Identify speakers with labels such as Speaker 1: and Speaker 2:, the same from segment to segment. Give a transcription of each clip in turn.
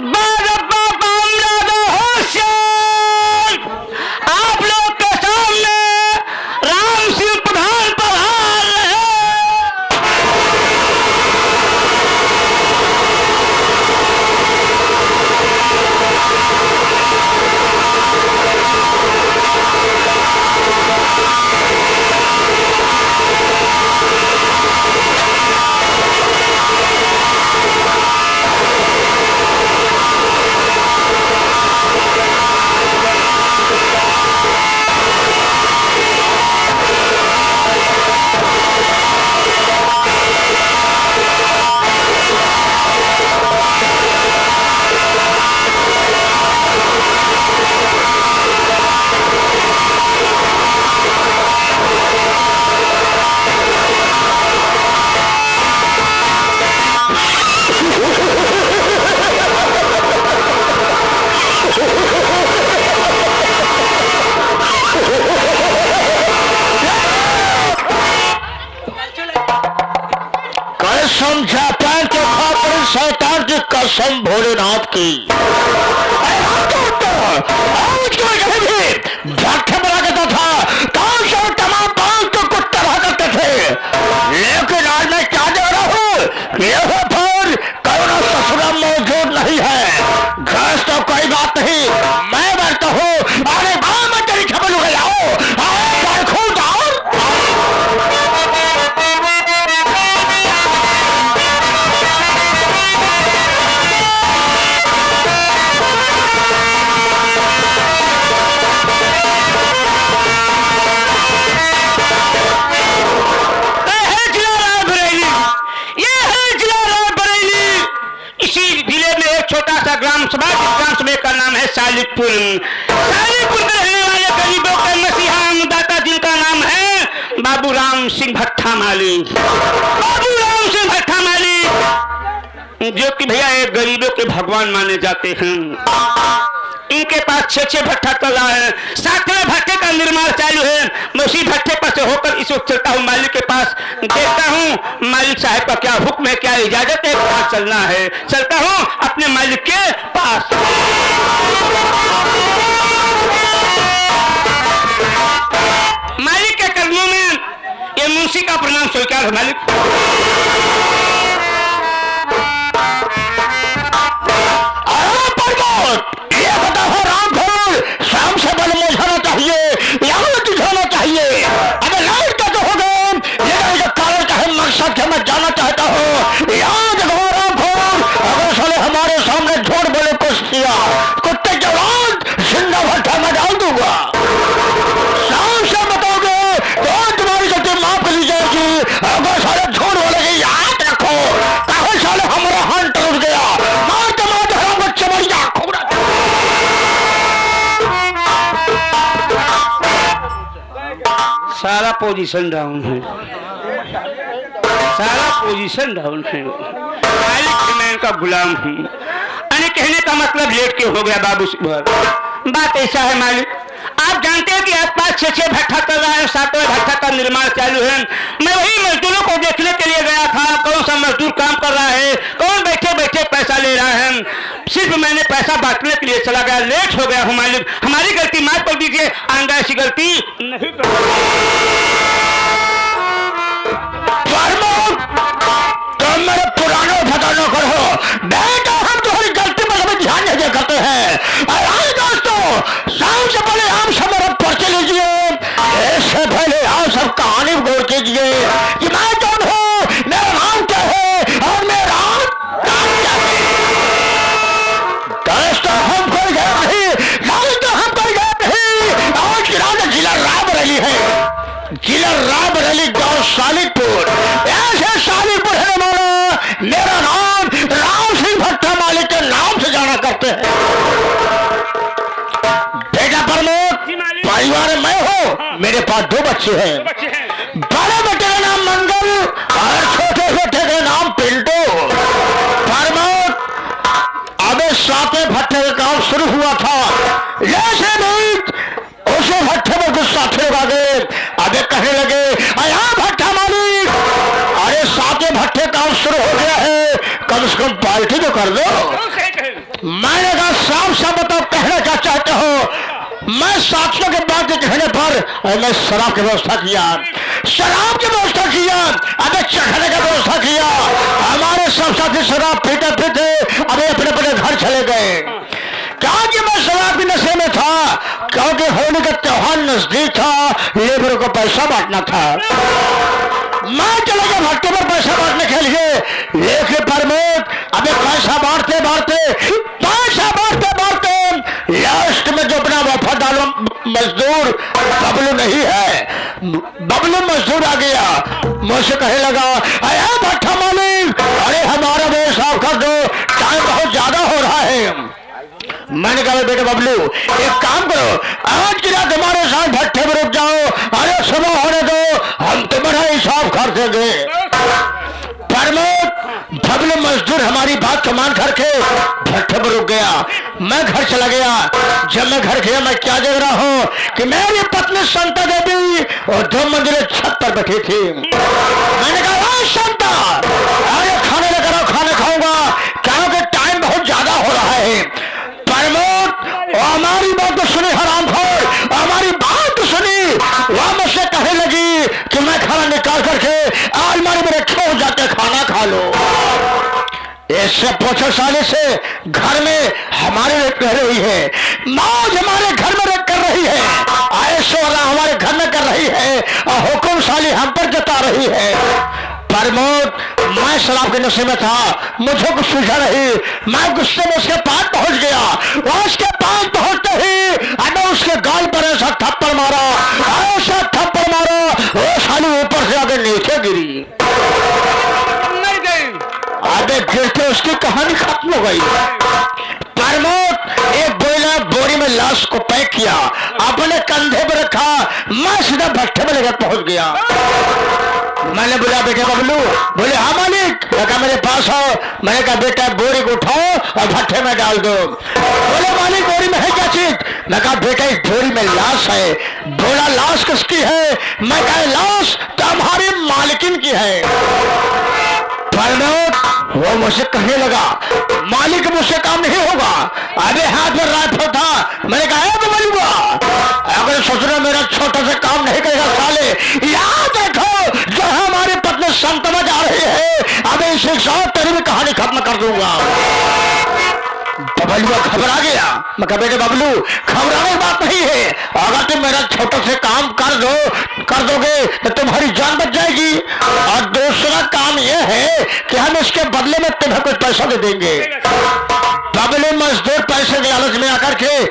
Speaker 1: आप लोग के सामने राम सिंह प्रधान पधार रहे हैं।
Speaker 2: समझा पैर के खापर शैतान की कसम भोलेनाथ की झटके बना देता था। कौन से तमाम पांच तो कुत्ते रहा करते थे, लेकिन आज मैं क्या दे रहा हूँ, यह पर करुणा ससुरा मौजूद नहीं है। गैस तो कोई बात नहीं, मैं बैठता हूँ। अरे भाई मैं तेरी खबर लुका जाओ
Speaker 1: ग्राम सभा का नाम है सालिकपुर। सालिकपुर में रहने वाले गरीबों के मसीहा अन्नदाता जिनका नाम है बाबूराम सिंह भट्टा माली। बाबूराम सिंह भट्टा माली जो कि भैया एक गरीबों के भगवान माने जाते हैं। इनके पास 6 भट्टा चला है। 7वें भट्टे का निर्माण चालू है। मैं उसी भट्टे पर से होकर इस वक्त चलता हूँ मालिक के पास, देखता हूँ मालिक साहब का क्या हुक्म है, क्या इजाजत है, कहाँ चलना है। चलता हूँ अपने मालिक के पास। मालिक के कर्मियों में ये मुंशी का प्रणाम स्वीकार है। मालिक
Speaker 2: शाम से बल मुझाना चाहिए या दिखाना चाहिए। अबे लाइट का तो हो गए, लेकिन कारण का है मकसद के मैं जाना चाहता हूँ। याद अगर साले हमारे सामने झूठ बोले कुछ किया, कुत्ते के बाद जिंदा भट्टा में डाल दूंगा। शाम से बताओगे तो तुम्हारी गलती माफ कर दी जाएगी। अगर साले झूठ बोलेगी याद रखो, कहो साले हमारा हाथ टूट गया, मारते मारते हम बच्चे मर जा।
Speaker 1: सारा पोजीशन डाउन है, सारा पोजीशन डाउन है। मालिक मैं इनका गुलाम हूँ। अने कहने का मतलब लेट के हो गया बाबू सिंह। बात ऐसा है मालिक, आप जानते हैं कि आसपास 6 भट्टा चल रहा है। 7वें भट्टा का निर्माण चालू है। मैं वही मजदूरों को देखने के लिए गया था, कौन सा मजदूर काम कर रहा है, कौन बैठे बैठे पैसा ले रहा है। सिर्फ मैंने पैसा बांटने के लिए चला गया, लेट हो गया हूँ मालिक। हमारी गलती माफ कर दीजिए, आइंदा ऐसी गलती नहीं
Speaker 2: तुम मेरे पुराने फटानो करो बेटा, हम तुम्हारी गलती पर कभी ध्यान नहीं करते हैं। दोस्तों शाम से पहले आप सब मेरा पर्चे लीजिए, इससे पहले आप सब कहानी गौर कीजिए कि मैं कौन हूँ, मेरा नाम क्या है और मेरा नाम क्या है। दोस्तों हम कोई गए नहीं, हम कोई गए नहीं। आज की रात जिला रायबरेली है, जिला रायबरेली गांव सालिकपुर। ऐसे सालिकपुर है वाला मेरा नाम राम सिंह भट्टा मालिक के नाम से जाना करते हैं। बेटा प्रमोद परिवार मैं हूँ, मेरे पास 2 बच्चे हैं। बड़े बेटे का नाम मंगल और छोटे बेटे का नाम पिंटू। प्रमोद अबे 7वें भट्टे का काम शुरू हुआ था, जैसे भी उसे भट्टे में कुछ साथी लोग आ गए। अबे कहने लगे अया भट्टा मालिक, अरे 7वें भट्टे काम शुरू हो गया है, कम से कम पार्टी तो कर दो। साहब बताओ कहना क्या चाहते हो? मैं साथियों के बाद के कहने पर मैं शराब की व्यवस्था किया, शराब की व्यवस्था किया, अबे चढ़ने का व्यवस्था किया। हमारे सब साथी शराब पीते पीते अबे अपने अपने घर चले गए। कहा कि मैं शराब के नशे में था, क्योंकि होली का त्योहार नजदीक था, लेबरों को पैसा बांटना था। मैं चला गया भट्टे पर पैसा बांटने के लिए, लेकिन प्रमोद अबे पैसा बांटते लास्ट में जो अपना वफादार मजदूर बबलू नहीं है, बबलू मजदूर आ गया, मुझसे कहने लगा अरे भट्टा मालिक, अरे हमारा वो साफ कर दो, टाइम बहुत ज्यादा हो रहा है। मैंने कहा बेटे बबलू एक काम करो, आज की रात हमारे साथ भट्टे में रुक जाओ, अरे सुबह होने दो, हम तुम्हारा हिसाब कर देंगे। प्रमोद बबलू मजदूर हमारी बात को मान करके भट्टे पर रुक गया। मैं घर चला गया। जब मैं घर गया मैं क्या देख रहा हूँ कि मेरी पत्नी संता देवी और 2 मंजिले छत पर बैठी थी। मैंने कहा संता अरे खाने लेकर आओ, खाना खाऊंगा, क्योंकि टाइम बहुत ज्यादा हो रहा है। प्रमोद हमारी बात तो सुनी, हरामखोर हमारी बात तो सुनी, वह मुझसे कहने लगी कि मैं खाना निकाल करके अलमारी में रखे हो, जाके खाना खा लो। इससे पूछो साले से घर में हमारे रह रही है, मौज हमारे घर में कर रही है, ऐश्वर्या हमारे घर में कर रही है, और हुकुम साली हम पर जता रही है। प्रमोद मैं शराब के नशे में था, मुझे कुछ सूझा नहीं, मैं गुस्से में उसके पास पहुंच गया। उसके पास पहुंचते ही अबे उसके गाल पर ऐसा थप्पड़ मारा, वो साली ऊपर से आगे नीचे गिरी। अबे गिरते उसकी कहानी खत्म हो गई। प्रमोद एक बोरी में लाश को पैक किया, अपने कंधे पर रखा, मैं सीधा भट्टे में लेकर पहुंच गया। मैंने बोला बेटे बबलू, बोले हाँ मालिक। कहा मेरे पास आओ। मैंने कहा बेटा बोरी को उठाओ और भट्टे में डाल दो। बोले मालिक बोरी में है क्या चीज? मैं कहा बेटा इस बोरी में लाश है। बोला लाश किसकी है? मैं कहा लाश तो हमारी मालिकिन की है। वो मुझसे कहने लगा मालिक मुझसे काम नहीं होगा। अबे हाथ में राइफल था। मैंने कहा बबलुआ अगर ससुरा मेरा छोटा सा काम नहीं करेगा साले, याद रखो जो हमारी पत्नी संतमा जा रही है, अबे इसे साथ तेरी भी कहानी खत्म कर दूंगा। बबलुआ घबरा गया। मैं कहा बेटे बबलू घबराने की बात नहीं है, अगर तुम मेरा छोटा से काम कर दोगे तो तुम्हारी जान बच जाएगी, और दूसरा काम यह है कि हम इसके बदले में तुम्हें कुछ पैसा दे देंगे। बबलू मजदूर पैसे के लालच में आकर के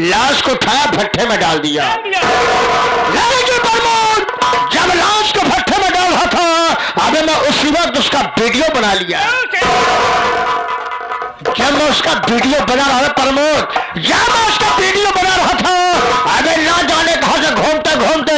Speaker 2: लाश को उठाया, भट्टे में डाल दिया। जब लाश को भट्टे में डाल रहा था, अबे मैं उसी वक्त उसका वीडियो बना लिया। जब मैं उसका वीडियो बना रहा था प्रमोद, जब मैं उसका वीडियो बना रहा था, अबे ना जाने कहां से घूमते घूमते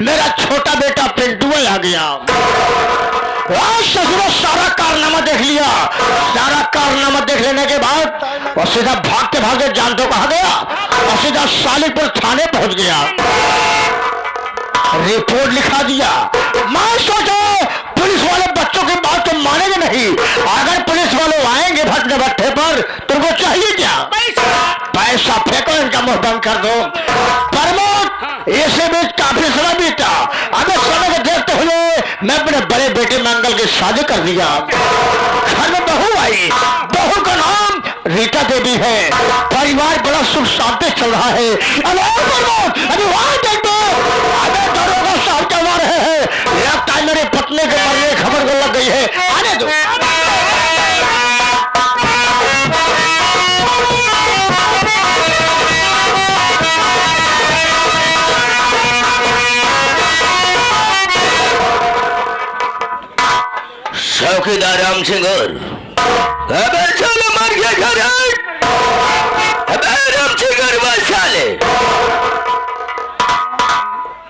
Speaker 2: मेरा छोटा बेटा पिंटू आ गया। ससुर सारा कारनामा देख लिया। सारा कारनामा देख लेने के बाद और सीधा भागते भागते जानते कहा गया और सीधा सालिकपुर थाने पहुंच गया, रिपोर्ट लिखा दिया। मैं सोचो पुलिस वाले बच्चों की बात तो मानेंगे नहीं, अगर पुलिस वाले आएंगे भट्टे पर तुमको चाहिए क्या? पैसा फेंको, इनका मुंह बंद कर दो। प्रमोद इसे बीच काफी समय बीता। अगर समय को देखते हुए मैं अपने बड़े बेटे मंगल की शादी कर दिया। घर में बहू आई, बहू का नाम रीता देवी है। परिवार बड़ा सुख शांति चल रहा है। अभी वहां देख दो, अबे दरोगा साहब क्या मार रहे हैं, लगता है मेरी पत्नी के मरने की खबर को लग गई है, आने दो। चौकीदार राम सिंह मर गया घर, राम सिंह साले।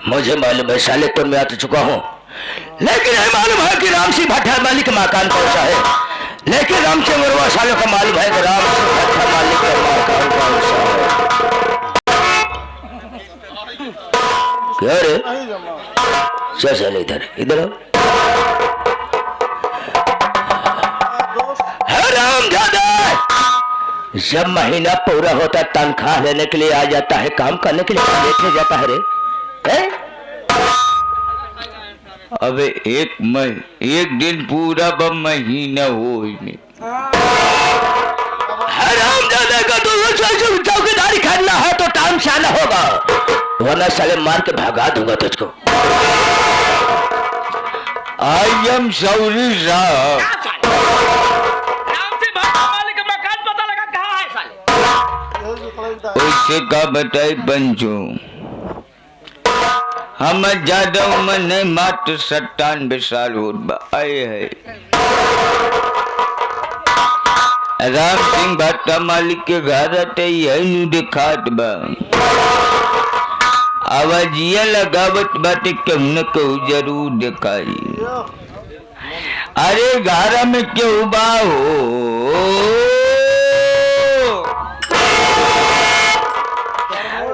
Speaker 2: मुझे मालूम है सालेपुर में आ चुका हूँ, लेकिन है मालूम है कि राम सिंह भट्टा माली का मकान पहुंचा है, लेकिन राम सिंह और सालों का मालूम है कि राम सिंह भट्टा माली का मकान पहुंचा है। क्या रे चल इधर इधर राम दादा जब महीना पूरा होता तनख्वाह लेने के लिए आ जाता है, काम करने के लिए देखने जाता है रे।
Speaker 3: अबे एक दिन पूरा महीना हो
Speaker 2: हरामजादा का तो चौकीदारी करना है तो टाइम से आना होगा, वरना साले मार के भगा दूंगा तुझको।
Speaker 3: आई एम सॉरी साहब। उससे का बताई पंचो, हम ज्यादा उम्र नहीं, मात्र 97 साल हो आए है। राम सिंह भट्टा मालिक के घर आते यही दिखात बा, आवाजिया लगावत बाटे कहूं न कहूं जरूर दिखाई। अरे घर में क्यों बा हो,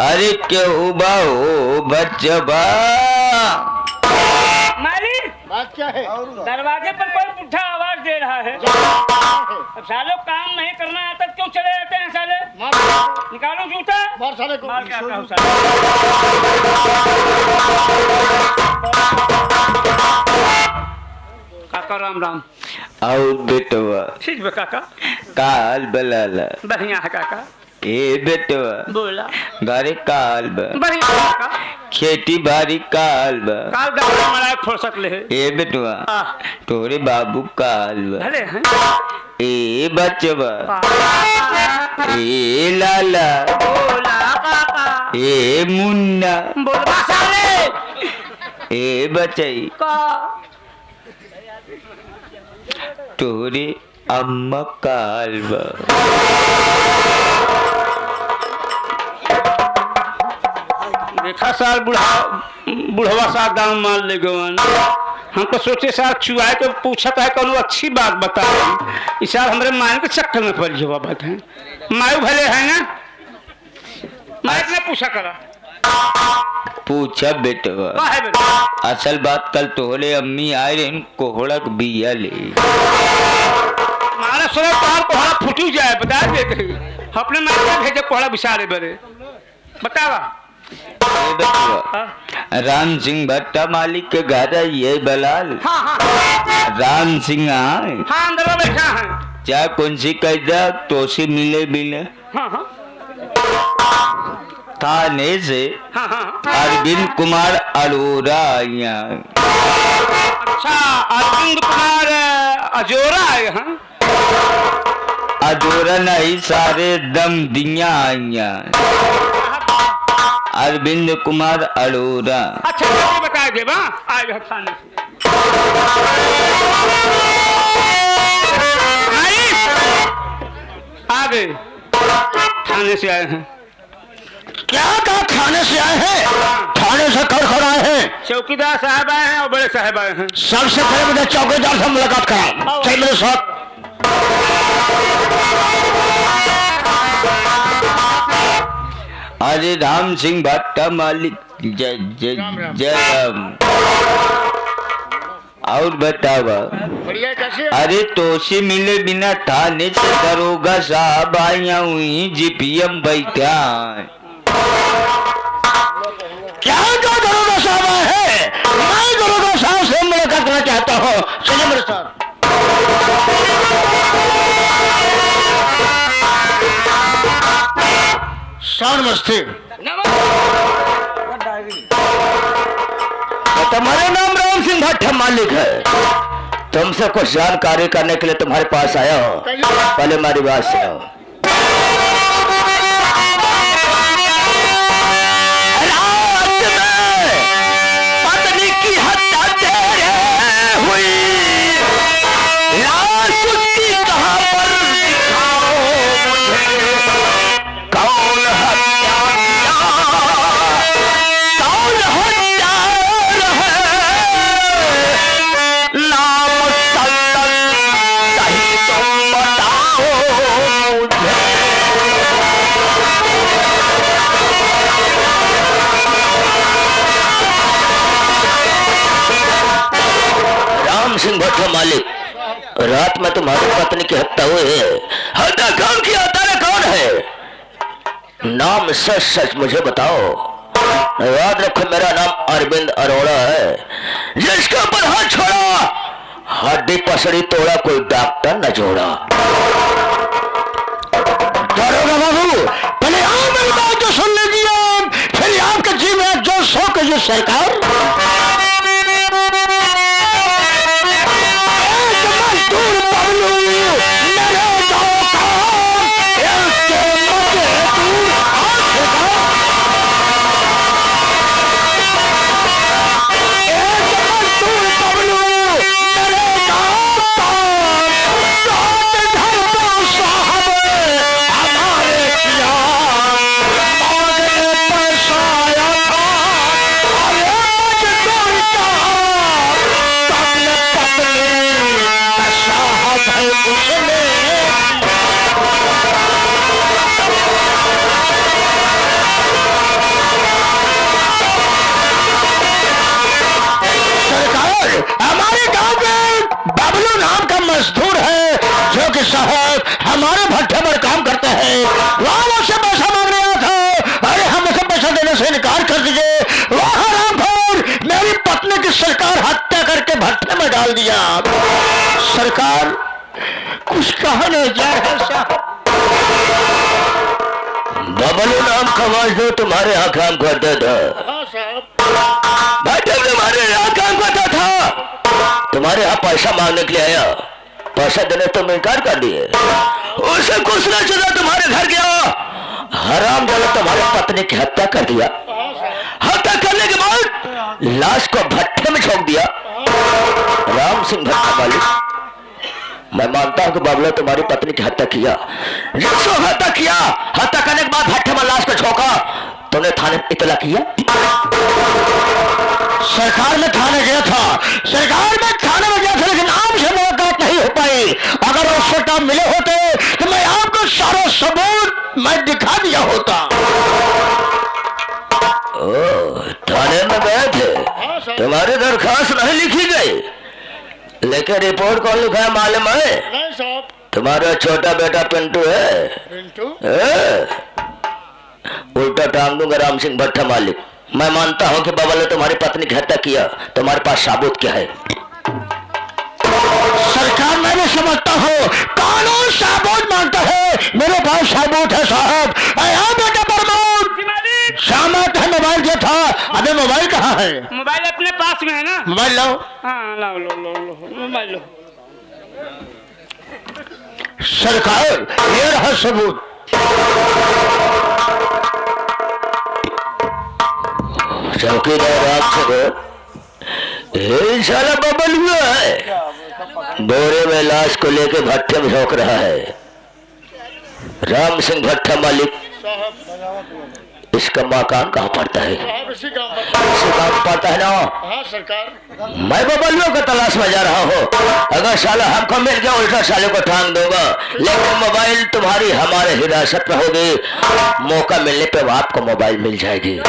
Speaker 3: अरे क्यों बा हो बच्चा बा।
Speaker 1: बात क्या है? दरवाजे पर कोई पुट्ठा आवाज दे रहा है। अब सालों काम नहीं करना आता क्यों चले जाते हैं साले? निकालो जूता, मार साले को। मार क्या कहूं साले? काका राम राम।
Speaker 3: आओ बेटवा।
Speaker 1: ठीक है काका।
Speaker 3: काल बलाला।
Speaker 1: बढ़िया है काका।
Speaker 3: ए बेटवा
Speaker 1: बोला।
Speaker 3: गारे काल बा।
Speaker 1: बढ़िया काका।
Speaker 3: खेती बाड़ी काल बा।
Speaker 1: काल गाड़ी मलाए फुर्सत ले।
Speaker 3: ए बेटवा तोरे बाबू काल बा।
Speaker 1: भले हैं।
Speaker 3: ए बचवा ए लाला।
Speaker 1: बोला काका।
Speaker 3: ए मुन्ना।
Speaker 1: बोला साले।
Speaker 3: ए बचई
Speaker 1: का।
Speaker 3: तोरे अम्मा काल बा।
Speaker 1: देखा साल बुढ़वा सा दाम मान ले गवन। हमको सोचे साल चुआए के पूछा है कौन अच्छी बात बता रही। इस साल हमारे मायन के चक्कर में पड़ जावा बात है। मायू भले है ना, मायक ने पूछा करा।
Speaker 3: पूछा बेटवा
Speaker 1: का है बेटा?
Speaker 3: असल बात कल तोहरे अम्मी आए रहे कोहड़क बिया ले।
Speaker 1: मारा सुना तार कोहड़ा फुटू जाए बता दे कहीं। अपने मायके में भेजे कोहड़ा बिसारे बरे बतावा।
Speaker 3: राम सिंह भट्टा मालिक के घर ये बलाल।
Speaker 1: हाँ।
Speaker 3: राम सिंह आए।
Speaker 1: हाँ अंदर बैठा है।
Speaker 3: क्या कौन सी कैदा तो से मिले।
Speaker 1: हाँ।
Speaker 3: थाने से
Speaker 1: हाँ।
Speaker 3: अरविंद कुमार अरोरा यहाँ।
Speaker 1: अच्छा अरविंद कुमार अजोरा आए हैं।
Speaker 3: अजोरा नहीं सारे दम दिया यहाँ। अरविंद कुमार अरोरा।
Speaker 1: अच्छा बता दे आए थाने आ गए। थाने से आए हैं।
Speaker 2: क्या कहा थाने से आए हैं? थाने से खड़खड़ आए हैं।
Speaker 1: चौकीदार साहब आए हैं और बड़े साहब आए हैं।
Speaker 2: सबसे पहले मुझे चौकीदार से मुलाकात करा। चल मेरे साथ।
Speaker 3: अरे राम सिंह भट्टा मालिक जय राम। और बतावा। अरे तो से मिले बिना थाने से दरोगा साहब आया हुई जीपीएम बैठा।
Speaker 2: क्या जो दरोगा साहब है? मैं दरोगा साहब से मुलाकात करना चाहता हूँ। चलिए मेरे साथ। नमस्ते। तुम्हारा नाम राम सिंह भट्टा मालिक है। तुमसे कुछ जानकारी करने के लिए तुम्हारे पास आया हूँ। पहले हमारी बात सुनो। रात में पत्नी की हत्या तेरे हुई, लाश उसकी कहाँ पर दिखाओ मुझे। कौन हत्या किया, कौन हत्यार है, नाम सल्तन सही तुम बताओ मुझे। राम सिंह भट्टा मालिक, रात में तुम्हारी पत्नी की हत्या हुई है। हत्या कौन किया? तेरे कौन नाम सच सच मुझे बताओ। याद रखो मेरा नाम अरविंद अरोड़ा है। जिसके ऊपर हाथ छोड़ा हड्डी पसड़ी तोड़ा, कोई डॉक्टर न जोड़ा। दारोगा बाबू पहले आप मेरी बात तो सुन लीजिए, फिर आपके जी में जो शौक है सरकार। मजदूर है जो कि साहब हमारे भट्टे पर काम करते हैं। वहां मुझसे पैसा मांग रहा था, अरे हम उसे पैसा देने से इनकार कर दीजिए। वहां रामपुर मेरी पत्नी की सरकार हत्या करके भट्टे में डाल दिया। सरकार कुछ कहा नहीं जा रहा साहब। बबलू नाम का मजदूर तुम्हारे यहाँ काम करता था। भट्टे तुम्हारे यहाँ काम करता था, तुम्हारे यहाँ पैसा मांगने के लिए आया, पैसा देने तुम इनकार कर दिए। उसे कुछ न चला, तुम्हारे घर गया, हराम जाने तुम्हारी पत्नी की हत्या कर दिया। हत्या करने के बाद लाश को भट्टे में झोंक दिया। राम सिंह भट्टा मालिक, मैं मानता हूं कि बाबला तुम्हारी पत्नी की हत्या किया। जिसको हत्या किया, हत्या करने के बाद भट्टे में लाश को झोंका, तुमने थाने इतला किया? सरकार में थाने गया था, सरकार में थाने में गया था, लेकिन आम से मुलाकात नहीं हो पाई। अगर उस वक्त आप मिले होते तो मैं आपको सारा सबूत मैं दिखा दिया होता। थाने में गए थे, तुम्हारी दरखास्त नहीं लिखी गई, लेकिन रिपोर्ट कौन लिखा है मालूम है? नहीं साहब। तुम्हारा छोटा बेटा पिंटू है। पिंटू? उल्टा टांग दूंगा राम सिंह भट्टा मालिक। मैं मानता हूं कि बाबा ने तुम्हारी पत्नी की हत्या किया। तुम्हारे पास सबूत क्या है? सरकार मैं भी समझता हूँ, कानून सबूत मांगता है, मेरे पास सबूत है साहब। बेटा प्रमोद शामत है, मोबाइल जो था, अबे मोबाइल कहाँ है?
Speaker 1: मोबाइल अपने पास में है ना।
Speaker 2: मोबाइल लाओ।
Speaker 1: हाँ लाओ लो लो लो मोबाइल लो।
Speaker 2: सरकार ये रहा सबूत। चौकीदार आपसे साला बबल हुआ है, बोरे में लाश को लेके भट्टे में झोंक रहा है। राम सिंह भट्टा मालिक, इसका मकान कहाँ पड़ता है? इसी गांव पड़ता है ना? हाँ सरकार। मैं बबलुओं को तलाश में जा रहा हूँ, अगर साला हमको मिल गया उल्टा साले को टांग दूंगा, लेकिन मोबाइल तुम्हारी हमारे हिरासत में होगी। मौका मिलने पे आपको मोबाइल मिल जाएगी।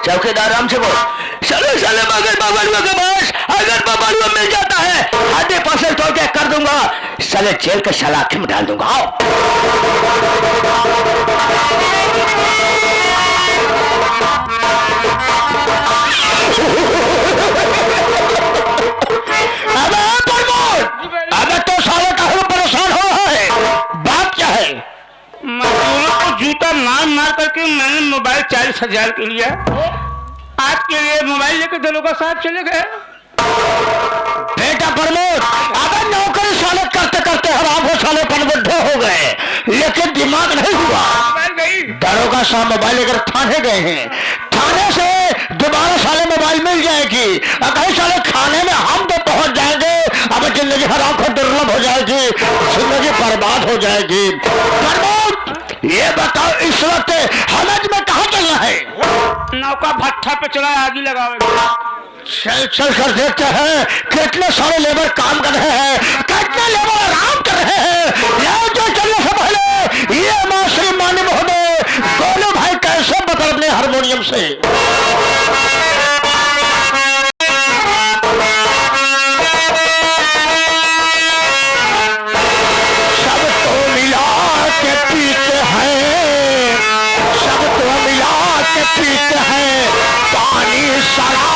Speaker 2: चौकीदार राम से बोल, साले साले मगर बबलुओं के पास अगर बबलुआ मिल जाता है, आधे फसल तोड़ के कर दूंगा, साले जेल के सलाखे में डाल दूंगा। आओ। अबे तो साले का परेशान हो रहा है, बात क्या है?
Speaker 1: मजदूरों को जूता मार मार करके मैंने मोबाइल 40,000 के लिया। आज के लिए मोबाइल लेकर दरोगा साहब चले गए।
Speaker 2: बेटा प्रमोद, अगर नौकरी साले करते करते हराम हो साले पनबुद्धे हो गए, लेकिन दिमाग नहीं हुआ। दरोगा साहब मोबाइल लेकर थाने गए हैं, थाने से दोबारा साले मोबाइल मिल जाएगी। अगर साले खाने में हम तो पहुंच जाएंगे, अब जिंदगी हराम को दुर्लभ हो जाएगी, जिंदगी बर्बाद हो जाएगी। प्रमोद ये बताओ इस वक्त हमें में कहाँ चलना है?
Speaker 1: नौका भट्टा पे चला, आगे लगाओ।
Speaker 2: चल चल कर देखते हैं कितने सारे लेबर काम कर रहे हैं, कितने लेबर आराम कर रहे हैं। जो चलने से पहले ये मां श्री मान्य महोदय गोलू भाई कैसे बता अपने हारमोनियम से। सबको मिला के पीते हैं के पीते हैं पानी शराब